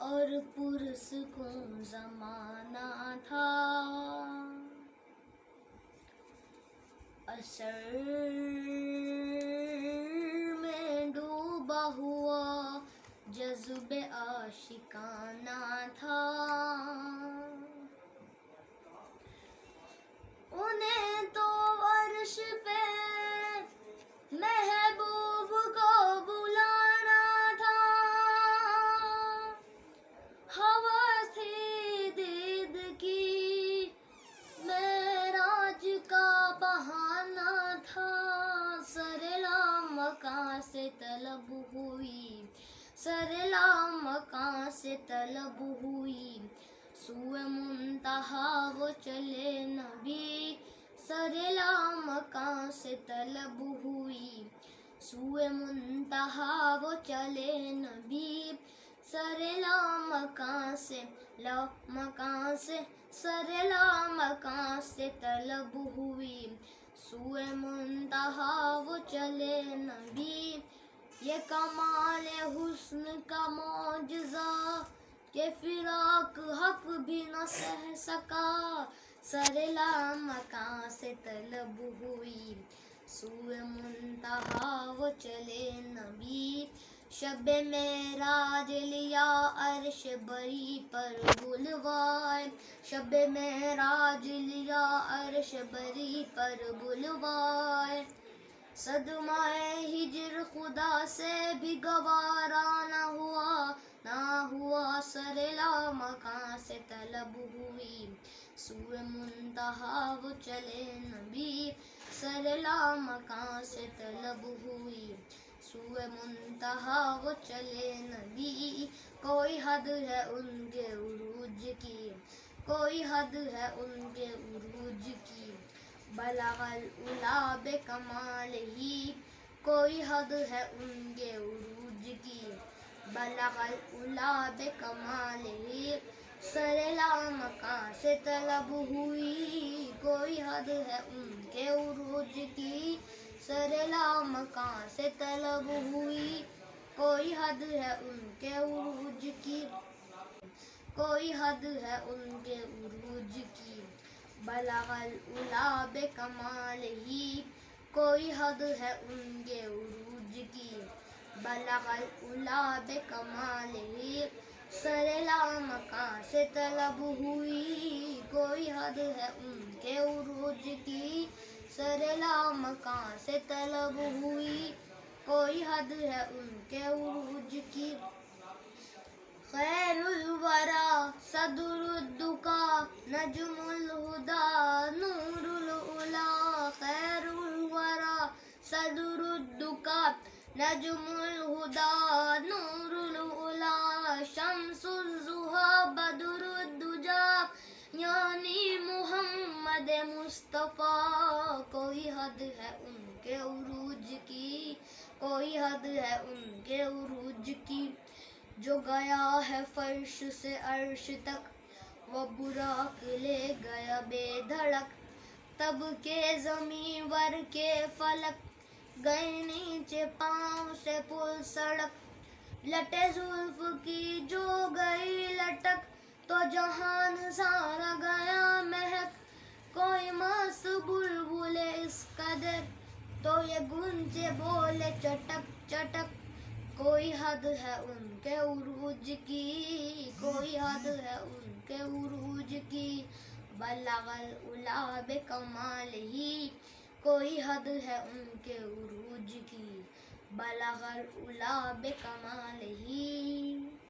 اور پرسکون زمانہ تھا، اثر میں ڈوبا ہوا جذب عاشقانہ تھا، انہیں تو عرش پہ محبوب کو بلانا تھا، ہوس تھی دید کی معراج کا بہانہ تھا، سرلا مکاں سے طلب ہوئی، سرلا مکاں سے طلب ہوئی، سوئے منتہا وہ چلے نبی، سرلا مکاں سے طلب ہوئی، سوئے منتہا وہ چلے نبی، سرلا مکاں سے سرلا مکاں سے طلب ہوئی، سوئے منتہا وہ چلے نبی، یہ کمال حسن کا معجزہ کہ فراق حق بھی نہ سہ سکا، سرلا مکاں سے طلب ہوئی، سوئے منتہا وہ چلے نبی، شب معراج لیا عرش بری پر بلوائے، شب معراج لیا عرش بری پر بلوائے، صدمہ ہجر خدا سے بھی گوارا نہ ہوا، سرلا مکاں سے طلب ہوئی، سوئے منتہا وہ چلے نبی، سرلا مکاں سے طلب ہوئی، سوئے منتہا وہ چلے نبی، کوئی حد ہے ان کے عروج کی، کوئی حد ہے ان کے عروج کی، بلغ العلا بکمالہ، کوئی حد ہے ان کے عروج کی، بلغ العلا بکمالہ، سرلا مکاں سے طلب ہوئی، کوئی حد ہے ان کے عروج کی، سرلا مکاں سے طلب ہوئی، کوئی حد ہے ان کے عروج کی، کوئی حد ہے ان کے عروج کی، بلغ العلا بکمالہ، کوئی حد ہے ان کے عروج کی، بلغ العلا بکمالہ، سرلا مکاں سے طلب ہوئی، کوئی حد ہے ان کے عروج کی، سرلا مکاں سے طلب ہوئی، کوئی حد ہے ان کے عروج کی، خیر الورا صدر الدکا نجم الہدی نور العلا، خیر الورا صدر الدکا نجم الہدی نور العلا، شمس الضحیٰ بدر الدجیٰ یعنی محمد مصطفیٰ، کوئی حد ہے ان کے عروج کی، کوئی حد ہے ان کے عروج کی، جو گیا ہے فرش سے عرش تک، وہ براق لے گیا بے دھڑک، تب کے زمیں ور کے فلک، گئے نیچے پاؤں سے پل سڑک، لٹے زلف کی جو گئی لٹک، تو جہان سارا گیا مہک، کوئی مست بلبل اس قدر، تو یہ گونجے بولے چٹک چٹک، کوئی حد ہے ان کے عروج کی، کوئی حد ہے ان کے عروج کی، بلغ العلا بکمالہ، کوئی حد ہے ان کے عروج کی، بلغ العلا بکمالہ۔